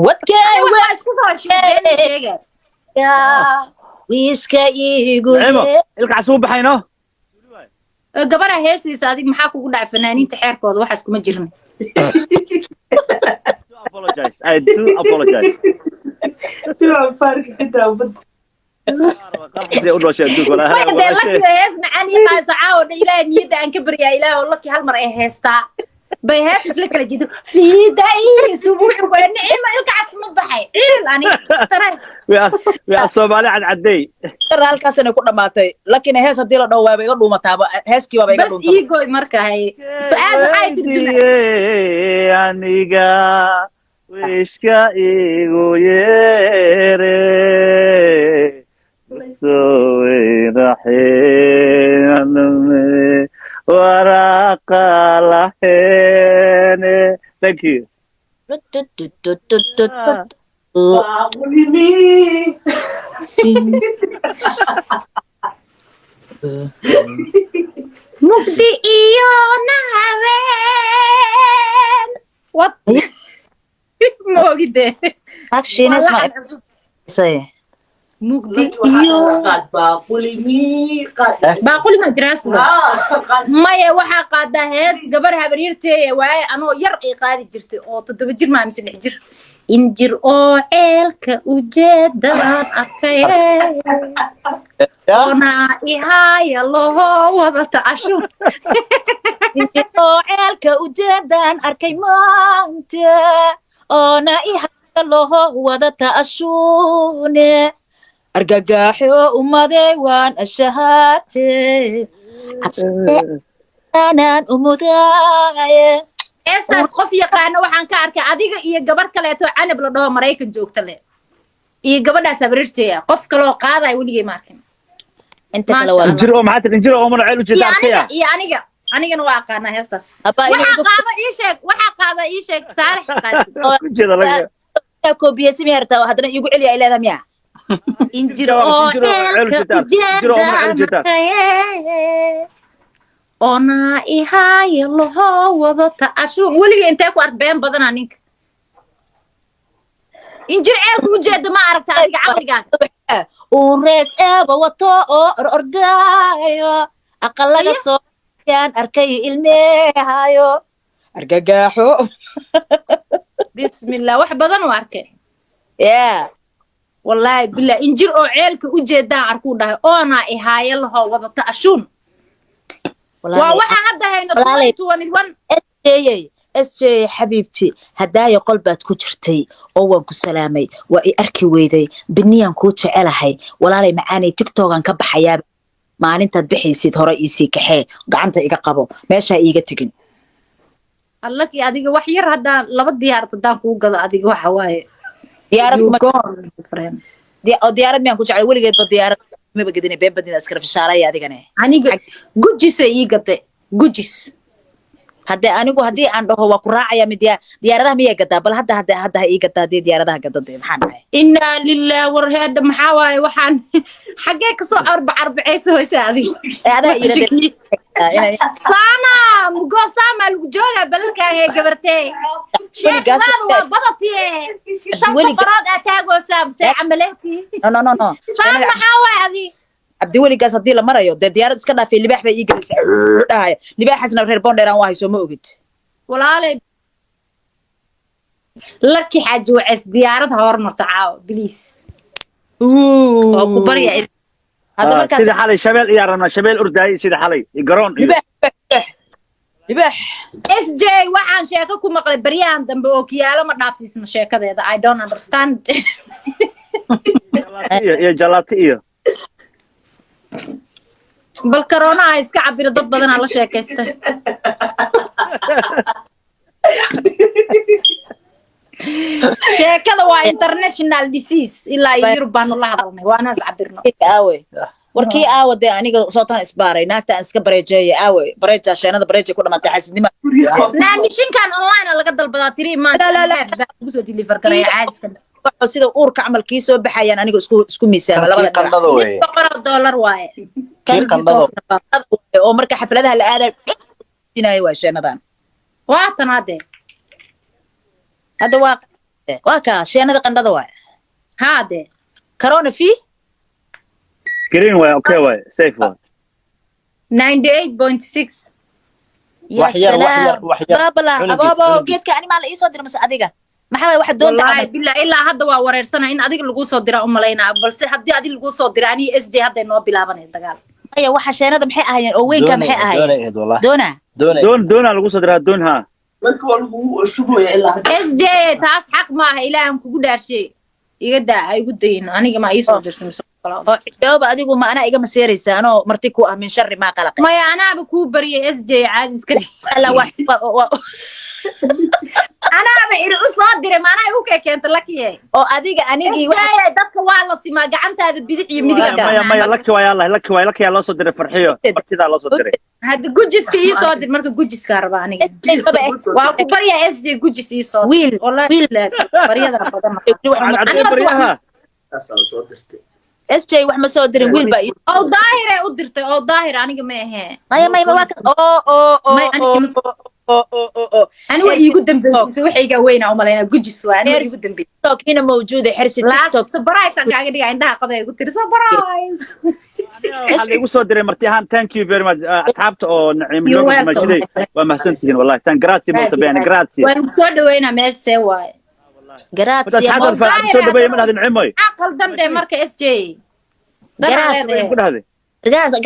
wadkay waa isku soo sheegay ya wiishka iigu ilkaas uu baxayno gabadha heesiisa adig maxaa kugu dhacay fanaaniinta xeerkooda waxaas kuma jirin I do apologize hees macaan iyo qaasacaawo dha ilaahay niyadda aan ka baryaa ilaahay oo laki hal mar ay heestaa bay hees isla kala jido fiiday subuuc waa nicimo ilkaas ma baxay ciil ani yaa Soomaali cadcaday halkaas inay ku dhamaatay laakiin hees hadii la dhawaabo iga dhuumataaba heeskii baba iga dhuumtay bas iigoy marka hay faad waxay dirtay aniga wiishka iigu yeere Thank you. mugdi iyo nahaween what mogide actually is my say mugdi iyo baaquli ma jiraas maya waxa qaada hees gabar habaryirtay waay anoo yar ay qaadi jirtay oo 7 jir ma mise 6 jir injir oo ceelka ujeedaan arkay ona ihaya loo wada taashu injir oo ceelka ujeedaan arkay maanta ona ihaya loo wada taashune argagaxo umaday waan ashahaate anaan umudaaye estas qof yaqaan waxaan ka arkay adiga iyo gabar kale oo canab la dhaho Mareykan joogta le iyo gabadhaas abrirtay qof kale oo qaaday waligay markan inta kale waa jiro maxaa injiro oo marceel u jeeda arkaya iyo anigana waa aqaana heestas waxa qaada ii sheeg Saalex Qaasim ku jeeda laga koobiyay simiyarta hadana igu celiya ilaaha miya injiro oo ceelka ujeedaan ona ihaya loo wada taashu waliga intee ku ark been badan ninka injir ceelka ujeeda ma aragta adiga caqliga oo rees eeba wato oo ordaayo aqalaga soo yaan arkay ilmeehayo argagaxo bismillah wax badan oo arkay wallahi billah injir oo ceelka ujeedaan arku dhahay ona ihaya loo wada taashun waa waxa hadda hayno 2021 SJ xabiibti hadaaya qalbaad ku jirtay oo waan ku salaamay waa i arki weyday biniyan ku jecelahay walaalay macaanay TikTok-an ka baxayaa maalintaad bixaysid hore ii kaxee gacanta iga qabo meesha iiga tagin allaki adiga wax yar hadda laba diyaarad hadaan ku gado adiga waxa waaye diyaarad miyaan ku jeclay weligeed ba diyaarad ma bagadina been badina iska rafishaaraya adigane aniga gujisa ii gaday gujis anigu hadii aan dhaho waa ku raacaya mid diyaaradaha miyay gadaa bal hadda ii gadaa diyaaradaha gadada maxaa dhacay inna lillahi wa inna maxaa waaye waxaan xagee ka soo arbacayso waysa adiga sana mugo sama lagu jooga balka ee gabartay sheekada waa badatiye shan farad ataago saabsay amalati no sana maxaa waaye adiga abdi weligaas hadii la marayo diyaarad iska dhaafay libaax bay ii gelisay dhahay libaaxasna reer Boondeeraan waa hayso ma ogid walaalay laki xaaj wacis diyaarad hormarta caaw please oo ku bariya hada markaas sida xalay shabeel ciyaarana shabeel urdaay sida xalay garoon libaax SJ waxaan sheeko ku maqlay bariyaan dambe oo kiyaalo ma dhaafsiisna sheekadeeda I don't understand iyo jalati iyo bal corona iska cabir dad badan la sheekaystay sheekada waa international disease ilaa Yurub baan la hadalnay waana is cabirno warkii aawade aniga sootan isbaaray naagta aan iska bareejeeyay bareeja sheenada bareeje ku dhamaatay xasidnimo naamishinkan online laga dalbadaa 3 months ugu soo deliver garay caadiska sida uurka camalkii soo baxayaan aniga isku miisaama labada qandhado way $100 waaye qandhado oo marka xafladaha la aaday inay waa sheenadan waa tan hadda waa واكا شينada qandhada waay haade corona fi green way okay way safe way 98.6 يا سلام بابلا عنقس، بابا عنقس. geedka ani ma la ii soo diray mas adiga maxaa waxa doonta wallahi billahi ilaa hadda waa wareersana in adiga lagu soo dira u malaynaa balse haddii adiga lagu soo dira ani SJ hadda noo bilaabanay dagaal aya waxa sheenada maxay ahaayeen oo weynka maxay ahaayeen doona lagu soo diraa doon ha SJ taas xaq ma aha ilaahan kugu dhaarshay iga daa ay ugu dayin aniga ma ii soo dirtay oo xiyooba adigu ma ana iga maseeraysa anoo marti ku ah min sharri ma qalaqay maya anaaba kuu bariyay SJ caadi iska alla wax anaaba ir u soo diray maana igu keenta lakiye oo adiga anigii waxa dadka waa la simaa gacantaada bidix iyo midiga maya laki waa loo soo diray farxiyo martida loo soo diray hadda gujiska ii soo dir marka gujiska raba aniga waa ku bariya SJ gujis ii soo wiil bariyada badan soo dirtay SJ wax ma soo dirin wiil ba oo daahir ay u dirtay oo daahir aniga ma ahe maya waa ani waa iigu dambeysay waxayga weyna u malaynaa gujis waa ani waa iigu dambeysay TikTok mawjuuda xirsi TikTok surprise aan kaaga dhigaa indhaha qabay igu tiri surprise waxaa igu soo diray marti ahaan thank you very much asxaabta oo naciim loo majiday waa mahadsantihiin wallahi tan grazie molto bene grazie waan soo dhaweynaa meesha see waaye grazie soo dhaweeyay ma dhadin cimoy aqal dande marka SJ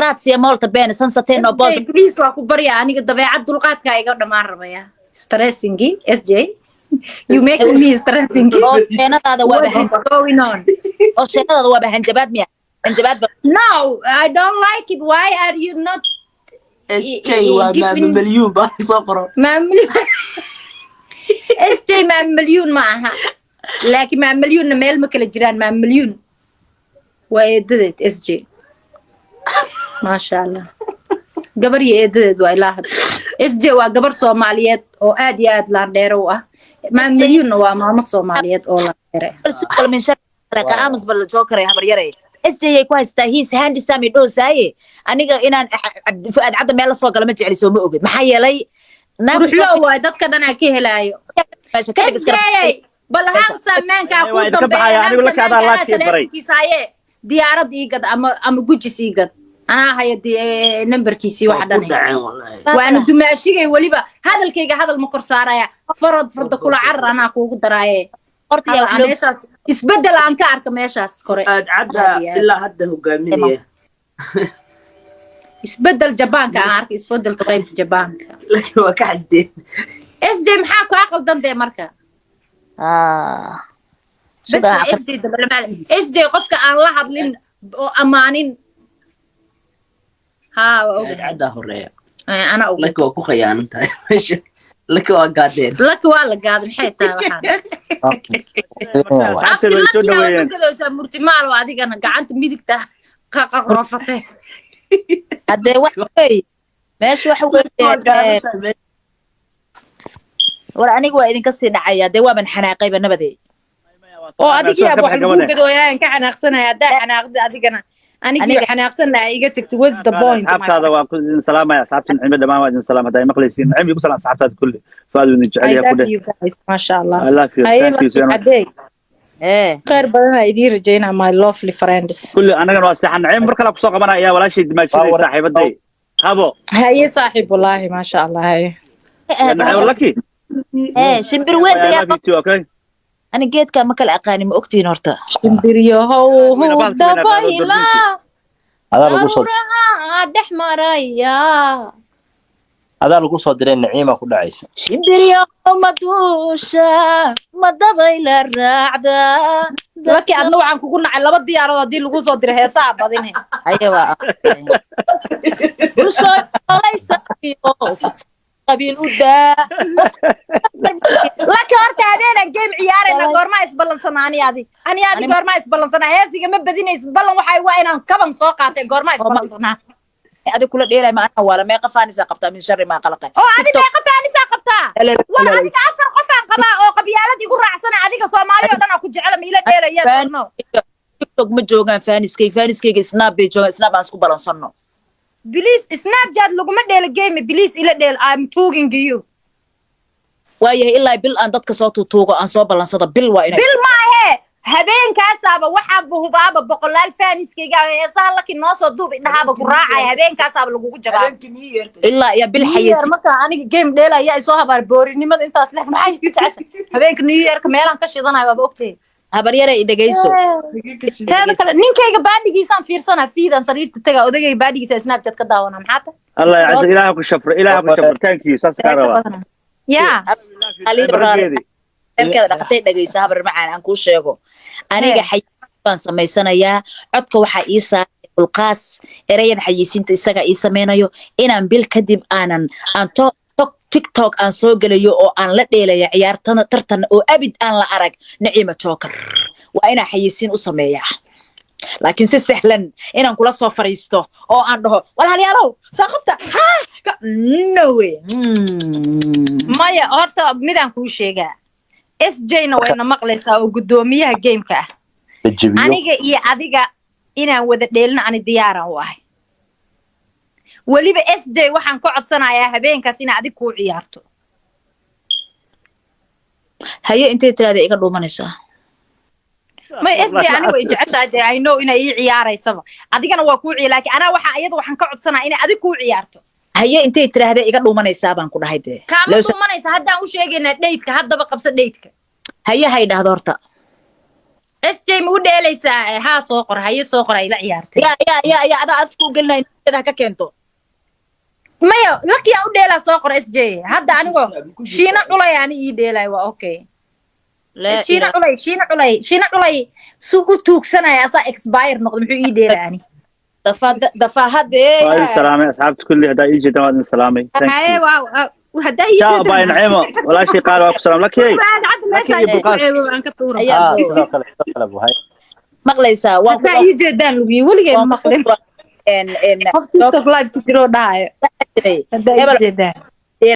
grazie molto bene sansateno boss please waa ku barya aniga dabeecad dulqaadka iga dhamaan rabaya stressing SJ you make me stressing sheenadaada waa what's going on sheenadaada waa hanjabaad miya hanjabaad no I don't like it why are you not SJ waa milyan ba soo qoro SJ ma milyan ma aha laakiin ma milyan meel ma kala jiraan ma milyan waa eedadeed SJ ما شاء الله gabar iyo eedadeed waa ilaa hadda SJ waa gabar Soomaaliyeed oo aad iyo aad laan dheero ah ma milyan waa maamo Soomaaliyeed oo laan dheere kal min sharka aamus bal joker habar yaray SJ ku haystaa he's handsome doosaye aniga inaan fuad cadda meel soo gala ma jecli soo ma ogid maxaa yeelay ruuxlo waa dadka dhan ka helaayo SJ bal handsome manka ku dambeeya handsome diyaarad igad ama gujis igad anaa haya numberkiisii waxa dhanay waana dumaashigay waliba hadalkayga hadal ma kor saaraya farda kula carar anaa kuugu daraaye horta meeshaas isbedel aan ka arka meeshaas kore cadda ilaa hadda hogaaminaya isbedel jabaanka aan arka isbedel qaybta jabaanka waa ka xasdeen SJ maxaa ku aqal dande marka SJ qofka aan la hadlin oo amaanin ها عدا هوريا انا اقول لك وكو خيان انت لك وقادين لك ولا قاد maxay tahay waxaan way soo dhaweeyeen kado samurtimaal waa adigana gacanta midigta qaqa qorofatay hadee wax way meesha wax way war aniga waa idin ka sii dhacaya hadee waa ban xanaaqay banabadee oo adiga wax lagu gadooyaan ka xanaaqsanaya hadaa xanaaqda adigana aniga xanaaqsan la iga tagto what's the point asxaabtaada waa ku salaamaya asxaabta cimada dhamaan waa idin salaam haday maqlaysiin cimada ku salaam asxaabtaada kulli faadu idin jecel yahay ku dheh ma sha Allah thank you so much khayr badan ay idin rajaynaa my lovely friends kulli anagana waa saxan cim mar kale ku soo qabanaya walaashay dimaashada saaxiibaday habo haye saaxiib wallahi ma sha Allah haye laki shimbir weyn okay أنا جيت كان مكان أقاني ما أكتين هرتا. شمبريو هو دبايلا. هذا لو قصد. دح مرايا. هذا لو قصد درين نعيمة كل عيسى. شمبريو مدوشة ما دبايلا الرعدة. لكن أنا وعنك كنا على بدي أرى دي لو قصد درها صعب بعدين. أيوة. وش ليس قبيل ودا لك horta hadeen game ciyaarayna goorma isbalansanani ani goorma isbalansana heesiga ma badinayso balan waxay waa inaan kaban soo qaatay goorma isbalansana adi kula dheelay ma ana wala meeqa faanisa qabtaa min sharri ma qalqay oo adi meeqa faanisa qabtaa waa adiga afar qof aan qabaa oo qabyaalad igu raacsana adiga Soomaaliya oo dhan ku jecel ma ila dheelaya soo TikTok ma joogan faaniskayga snap bay joogan snap aan isku balansano Please Snapchat laguma dheelo game please ila dheel I'm talking to you waayahay ilaa bil aan dadka soo tuutuugo aan soo ballansado bil waa inay bil maahe habeenkaasaaba waxaa buhubaaba boqolaal faaniskayga heesaha laki noo soo duub idhahaaba ku raacaya habeenkaasaaba lagugu jabaa ilaa iyo bil xayeysi marka aniga game dheel ayaa isoo habaar boorinimada intaas leh maxay ku jeceshay habeenka new yearka meelaan ka shidanayo waaba ogtay habaryara i dhagayso teeda kale ninkayga baadhigiisaan fiirsanaa fiidan sariirta taga odagayga baadhigiisa snapchat ka daawana maxaa ta الله يعزك إلهك الشفر إلهك الشفر ثانك يو ساس كاروا يا halkeeda dhaqatay dhagaysa habar macaan aan kuu sheego aniga xayeysiin baan samaysanayaa codka waxaa ii saaray ulqaas erayada xayeysiinta isaga ii sameynayo inaan bil kadib aan tiktok aan soo gelayo oo aan la dheelaya ciyaartana tartan oo abid aan la arag Naciima Joker waa inaan xayeysiin u sameeyaa laakiin si sahlan inaan kula soo fariisto oo aan dhaho walaalyaalow saaqabta ha no way maya horta midaan kuu sheegaa SJ-na wayna maqlaysaa oo gudoomiyaha gameka ah aniga iyo adiga inaan wada dheelna ani diyaaran u ahay waliba SJ waxaan ka codsanayaa habeenkaas in adig ku ciyaarto haye intee tiraada iga dhuumanaysaa ma SJ aniga way jeceshahay I know inay ii ciyaaraysaba adigana waa ku ciyaar laakiin ana waxaan ka codsanayaa in adig ku ciyaarto haye intee tiraada iga dhuumanaysaa baan ku dhahay de kaama dhuumanaysa haddaan u sheegaynaa dheydka haddaba qabso dheydka haye hay dhahdo horta SJ ma u dheelaysaa haa soo qor haye soo qor ay la ciyaartay ya adaa afku gelinay inta ka keento maya lakiyaa u dheelaa soo qor SJ hadda anigoo shiina culay ani ii dheelay waa okay shiina culay suu u tuugsanaya asaa expire noqdo muxuu ii dheelaa ani دفا هدي السلام اصحابتي كلي هدا يجي دماد السلامي هاي واو وهدا يجي شاو باي نعيمه ولا شيء قال واكو سلام لك هي مقليسا واكو يجي دان لوي ولي مقلين ان تيك توك لايف كتير داي هدا يجي دان